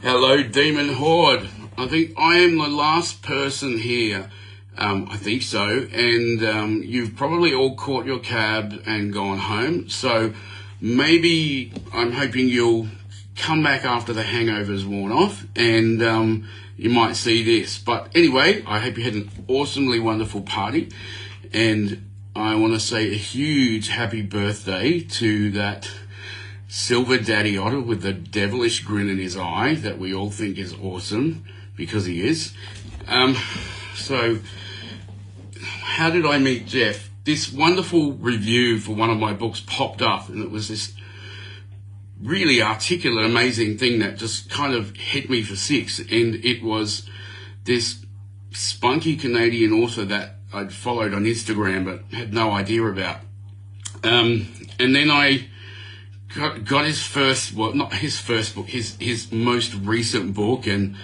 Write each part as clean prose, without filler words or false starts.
Hello, Demon Horde. I think I am the last person here. I think so. And you've probably all caught your cab and gone home. So maybe I'm hoping you'll come back after the hangover's worn off and you might see this. But anyway, I hope you had an awesomely wonderful party. And I want to say a huge happy birthday to that silver daddy otter with the devilish grin in his eye that we all think is awesome, because he is. So how did I meet Jeff? This wonderful review for one of my books popped up, and it was this really articulate, amazing thing that just kind of hit me for six. And it was this spunky Canadian author that I'd followed on Instagram but had no idea about. And then I got his first, well, not his first book, his most recent book, and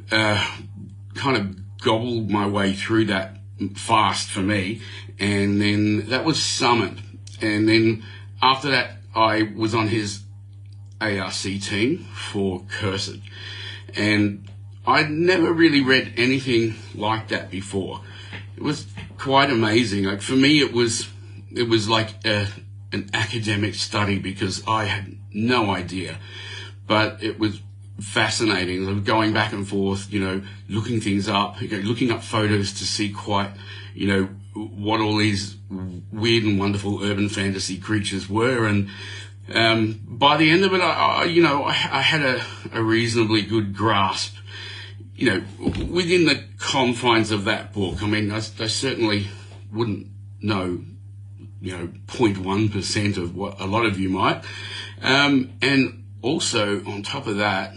kind of gobbled my way through that fast for me. And then that was Summit. And then after that, I was on his ARC team for Cursed. And I'd never really read anything like that before. It was quite amazing. Like, for me, it was like an academic study, because I had no idea, but it was fascinating. Going back and forth, looking things up, looking up photos to see quite, what all these weird and wonderful urban fantasy creatures were. And by the end of it, I had a reasonably good grasp, within the confines of that book. I mean, I certainly wouldn't know 0.1% of what a lot of you might. And also, on top of that,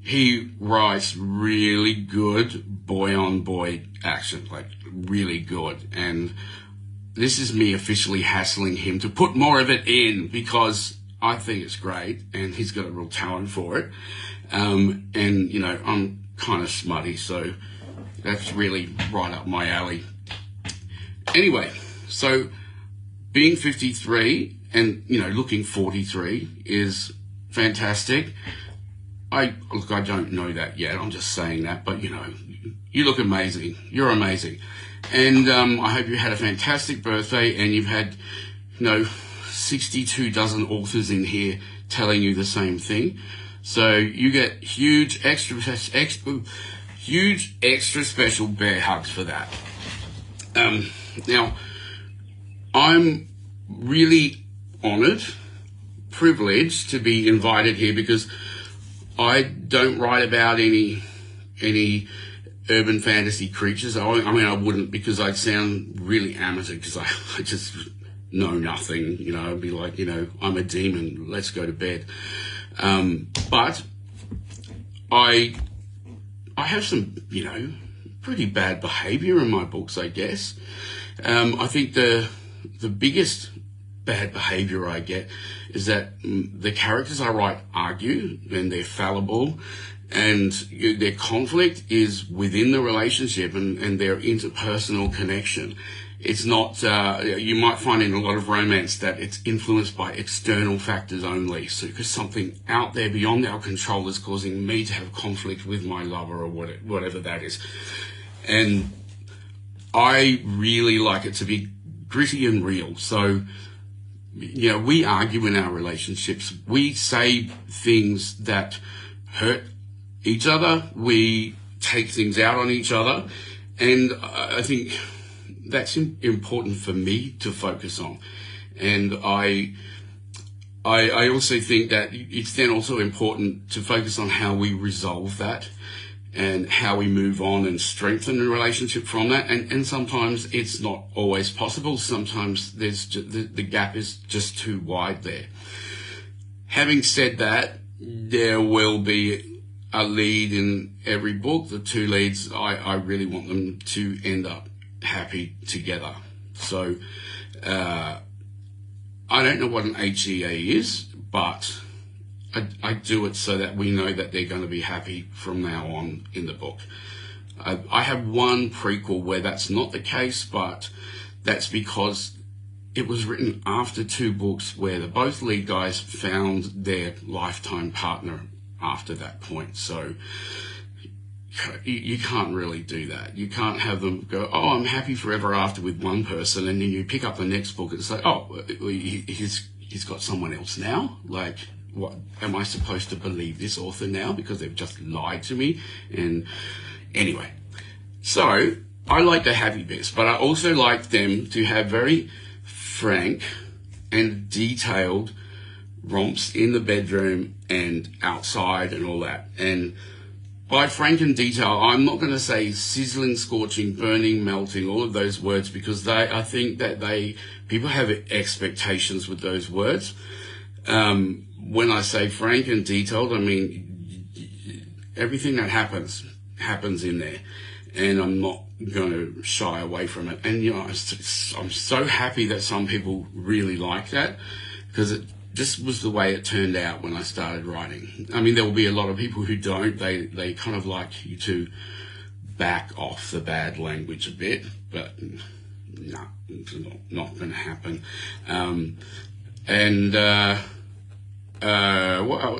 he writes really good boy-on-boy action, like really good. And this is me officially hassling him to put more of it in, because I think it's great, and he's got a real talent for it. And, I'm kind of smutty, so that's really right up my alley. Anyway, so being 53 and, looking 43 is fantastic. I don't know that yet. I'm just saying that, but you look amazing. You're amazing. And I hope you had a fantastic birthday, and you've had, 62 dozen authors in here telling you the same thing. So you get huge extra special bear hugs for that. Now, I'm really honoured, privileged to be invited here, because I don't write about any urban fantasy creatures. I mean, I wouldn't, because I'd sound really amateur, because I just know nothing. I'd be like, I'm a demon, let's go to bed. But I have some, pretty bad behaviour in my books, I guess. I think the biggest bad behaviour I get is that the characters I write argue, and they're fallible, and their conflict is within the relationship and their interpersonal connection. It's not, you might find in a lot of romance that it's influenced by external factors only. So because something out there beyond our control is causing me to have conflict with my lover, or whatever that is. And I really like it to be gritty and real. So, we argue in our relationships. We say things that hurt each other. We take things out on each other. And I think that's important for me to focus on. And I also think that it's then also important to focus on how we resolve that, and how we move on and strengthen the relationship from that. And sometimes it's not always possible. Sometimes there's the gap is just too wide there. Having said that, there will be a lead in every book. The two leads, I really want them to end up happy together. So I don't know what an HEA is, but I do it so that we know that they're going to be happy from now on in the book. I have one prequel where that's not the case, but that's because it was written after two books where both lead guys found their lifetime partner after that point. So you can't really do that. You can't have them go, oh, I'm happy forever after with one person, and then you pick up the next book and say, oh, he's got someone else now. Like, what am I supposed to believe this author now because they've just lied to me? And anyway, so I like the happy bits, but I also like them to have very frank and detailed romps in the bedroom and outside and all that. And by frank and detail, I'm not going to say sizzling, scorching, burning, melting, all of those words, because I think that people have expectations with those words. When I say frank and detailed, I mean everything that happens in there, and I'm not going to shy away from it. And I'm so happy that some people really like that, because it just was the way it turned out when I started writing. I mean, there will be a lot of people who don't. They kind of like you to back off the bad language a bit, but no, it's not going to happen.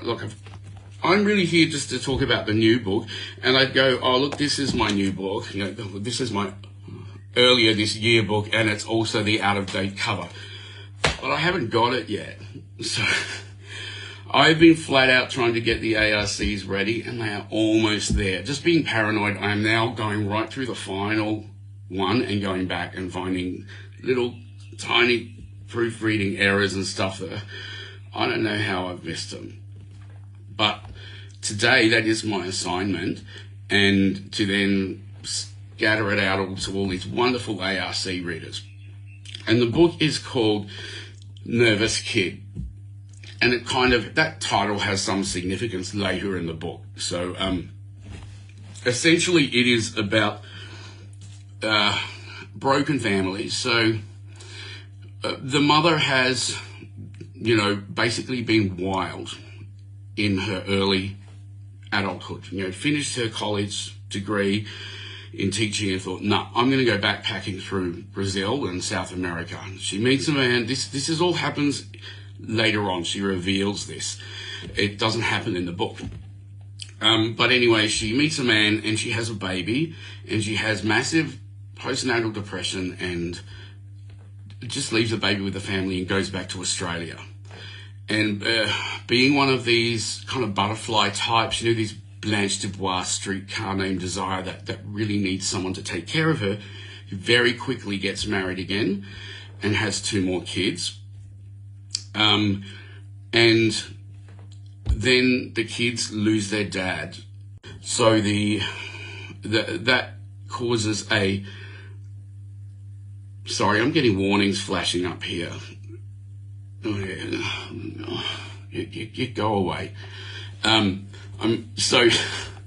Look, I'm really here just to talk about the new book, and I'd go, oh, look, this is my new book. This is my earlier this year book, and it's also the out-of-date cover. But I haven't got it yet. So I've been flat out trying to get the ARCs ready, and they are almost there. Just being paranoid, I am now going right through the final one and going back and finding little tiny proofreading errors and stuff that I don't know how I've missed them. But today, that is my assignment, and to then scatter it out to all these wonderful ARC readers. And the book is called Nervous Kid. And that title has some significance later in the book. So, essentially it is about, broken families. So, the mother has, basically been wild in her early adulthood. Finished her college degree in teaching and thought, no, I'm going to go backpacking through Brazil and South America. She meets a man. This is all happens later on. She reveals this. It doesn't happen in the book. But anyway, she meets a man and she has a baby, and she has massive postnatal depression and just leaves the baby with the family and goes back to Australia. And being one of these kind of butterfly types, these Blanche Dubois streetcar named Desire that really needs someone to take care of her, very quickly gets married again and has 2 more kids. And then the kids lose their dad. So that causes a... Sorry, I'm getting warnings flashing up here. Oh, yeah. You go away. So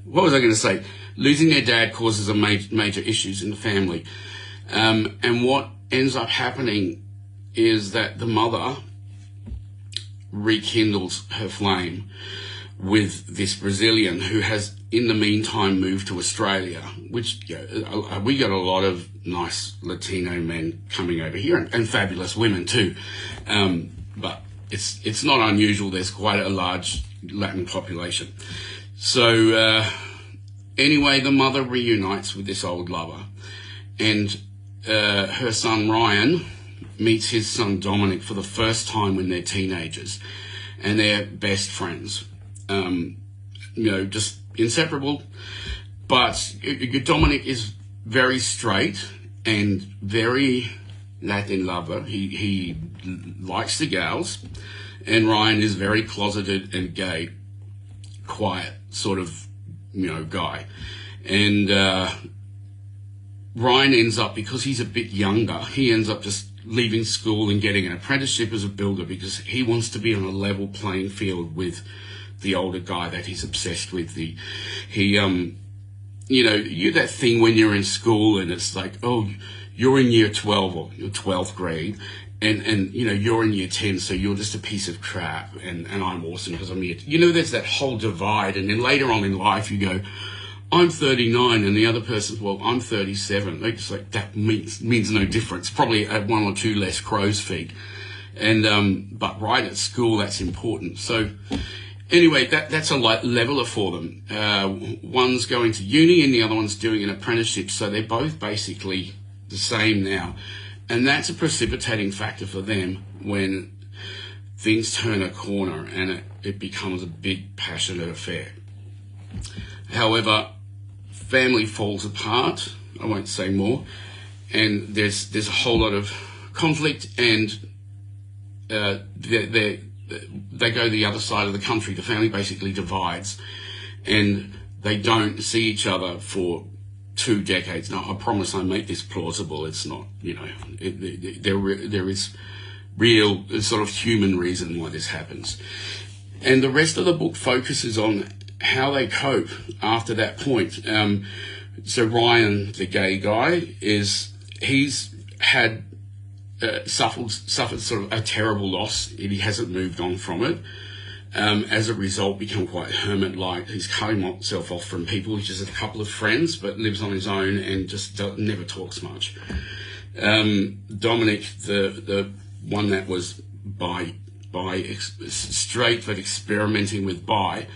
what was I going to say? Losing their dad causes a major issues in the family. And what ends up happening is that the mother rekindles her flame with this Brazilian who has in the meantime moved to Australia, which we got a lot of nice Latino men coming over here, and fabulous women too. But it's not unusual. There's quite a large Latin population. So anyway, the mother reunites with this old lover, and her son Ryan meets his son Dominic for the first time when they're teenagers, and they're best friends. Just inseparable. But Dominic is very straight and very Latin lover. He likes the gals, and Ryan is very closeted and gay, quiet sort of guy. And Ryan ends up, because he's a bit younger, he ends up just leaving school and getting an apprenticeship as a builder because he wants to be on a level playing field with the older guy that he's obsessed with. That thing when you're in school and it's like, oh, you're in year 12 or your 12th grade, and you're in year 10, so you're just a piece of crap, and I'm awesome because I'm year... there's that whole divide, and then later on in life you go, I'm 39, and the other person's, well, I'm 37. They just like, that means no difference. Probably 1 or 2 less crow's feet. And, but right at school, that's important. So anyway, that's a leveler for them. One's going to uni and the other one's doing an apprenticeship, so they're both basically the same now. And that's a precipitating factor for them when things turn a corner and it becomes a big passionate affair. However, family falls apart, I won't say more, and there's a whole lot of conflict, and they go the other side of the country. The family basically divides, and they don't see each other for 2 decades. Now, I promise I make this plausible. It's not, there is real sort of human reason why this happens. And the rest of the book focuses on how they cope after that point. So Ryan, the gay guy, he's had suffered sort of a terrible loss. He hasn't moved on from it. As a result, become quite hermit-like. He's cutting himself off from people. He just has a couple of friends, but lives on his own and just never talks much. Dominic, the one that was straight but experimenting with bi,